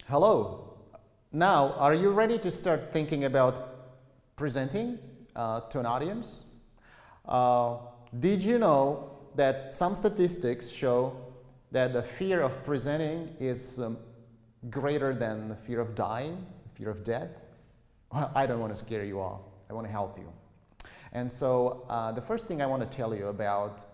Hello. Now, are you ready to start thinking about presenting to an audience? Did you know that some statistics show that the fear of presenting is greater than the fear of dying, fear of death? Well, I don't want to scare you off. I want to help you. And so the first thing I want to tell you about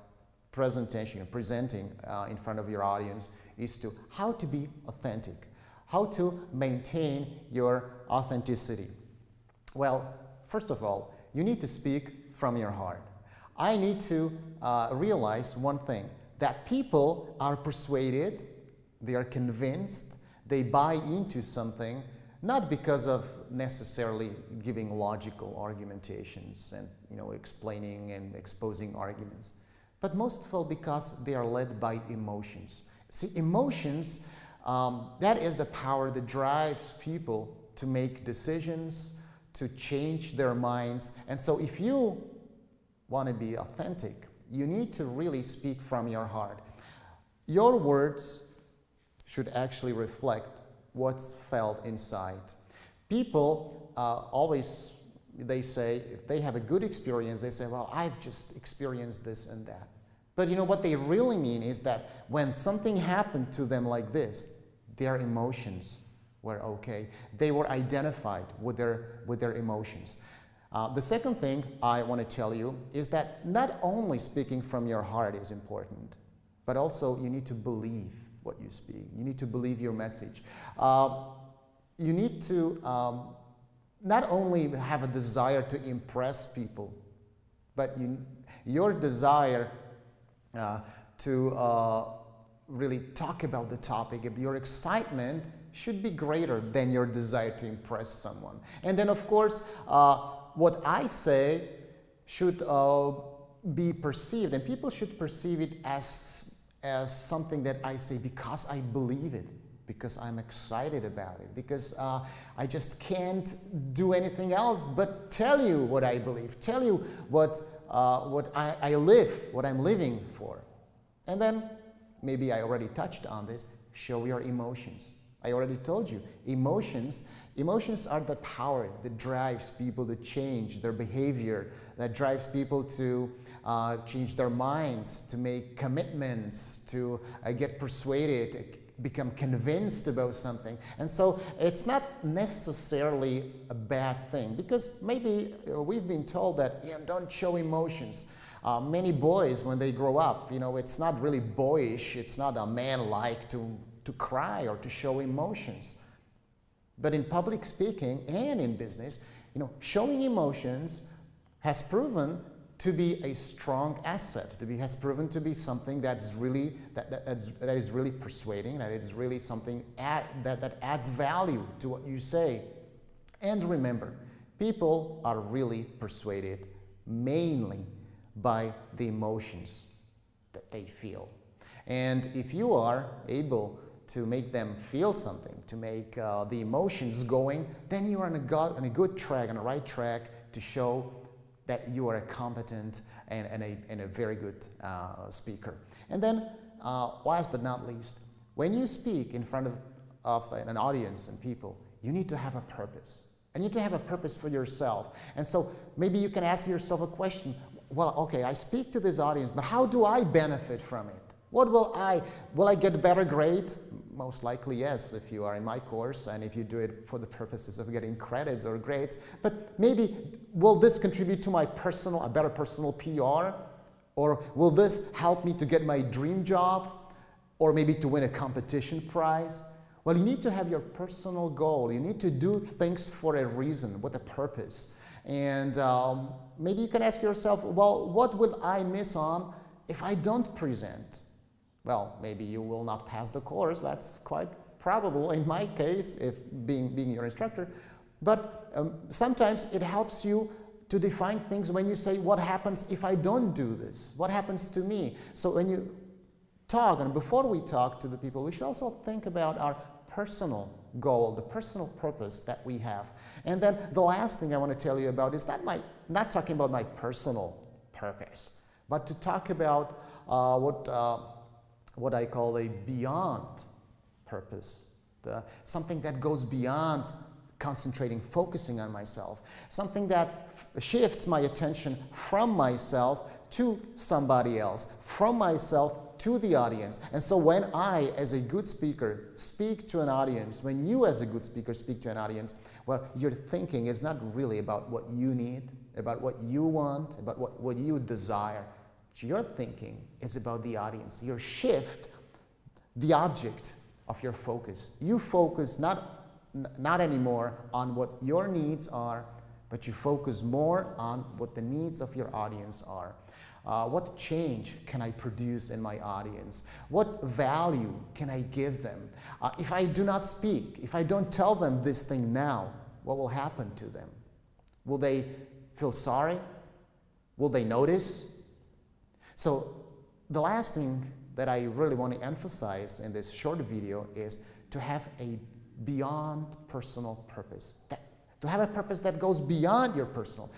presenting in front of your audience is how to be authentic, how to maintain your authenticity. Well, first of all, you need to speak from your heart. I need to realize one thing, that people are persuaded, they are convinced, they buy into something, not because of necessarily giving logical argumentations and explaining and exposing arguments, but most of all because they are led by emotions. See, emotions, that is the power that drives people to make decisions, to change their minds. And so if you want to be authentic, you need to really speak from your heart. Your words should actually reflect what's felt inside. People always, they say, if they have a good experience, they say, well, I've just experienced this and that. But what they really mean is that when something happened to them like this, their emotions were okay. They were identified with their emotions. The second thing I want to tell you is that not only speaking from your heart is important, but also you need to believe what you speak. You need to believe your message. You need to not only have a desire to impress people, but your desire to really talk about the topic, your excitement should be greater than your desire to impress someone. And then, of course, what I say should be perceived, and people should perceive it as something that I say because I believe it, because I'm excited about it, because I just can't do anything else but tell you what I believe, tell you what I live, what I'm living for. And then, maybe I already touched on this, show your emotions. I already told you, emotions are the power that drives people to change their behavior, that drives people to change their minds, to make commitments, to get persuaded, become convinced about something. And so it's not necessarily a bad thing, because maybe we've been told that don't show emotions. Many boys, when they grow up, it's not really boyish, it's not a man-like to cry or to show emotions. But in public speaking and in business, showing emotions has proven to be a strong asset, has proven to be something that is really persuading, that is really something that adds value to what you say. And remember, people are really persuaded mainly by the emotions that they feel. And if you are able to make them feel something, to make the emotions going, then you are on a good track, on the right track to show that you are a competent and a very good speaker. And then, last but not least, when you speak in front of an audience and people, you need to have a purpose. And you need to have a purpose for yourself. And so maybe you can ask yourself a question, well, okay, I speak to this audience, but how do I benefit from it? What will I get a better grade? Most likely, yes, if you are in my course and if you do it for the purposes of getting credits or grades. But maybe, will this contribute to my a better personal PR? Or will this help me to get my dream job? Or maybe to win a competition prize? Well, you need to have your personal goal. You need to do things for a reason, with a purpose. And maybe you can ask yourself, well, what will I miss on if I don't present? Well, maybe you will not pass the course. That's quite probable in my case, if being your instructor. But sometimes it helps you to define things when you say, what happens if I don't do this? What happens to me? So when you talk, and before we talk to the people, we should also think about our personal goal, the personal purpose that we have. And then the last thing I want to tell you about is not talking about my personal purpose, but to talk about what I call a beyond purpose something that goes beyond concentrating, focusing on myself, something that shifts my attention from myself to somebody else, from myself to the audience. And so when I, as a good speaker, speak to an audience, when you as a good speaker speak to an audience, well, your thinking is not really about what you need, about what you want, about what you desire. Your thinking is about the audience. Your shift, the object of your focus. You focus not anymore on what your needs are, but you focus more on what the needs of your audience are. What change can I produce in my audience? What value can I give them? If I do not speak, if I don't tell them this thing now, what will happen to them? Will they feel sorry? Will they notice? So the last thing that I really want to emphasize in this short video is to have a beyond personal purpose. To have a purpose that goes beyond your personal.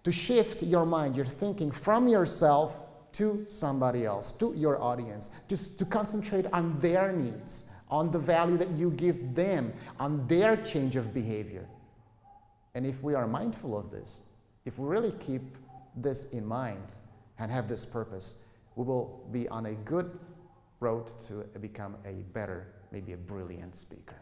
To shift your mind, your thinking from yourself to somebody else, to your audience. To concentrate on their needs, on the value that you give them, on their change of behavior. And if we are mindful of this, if we really keep this in mind and have this purpose, we will be on a good road to become a better, maybe a brilliant speaker.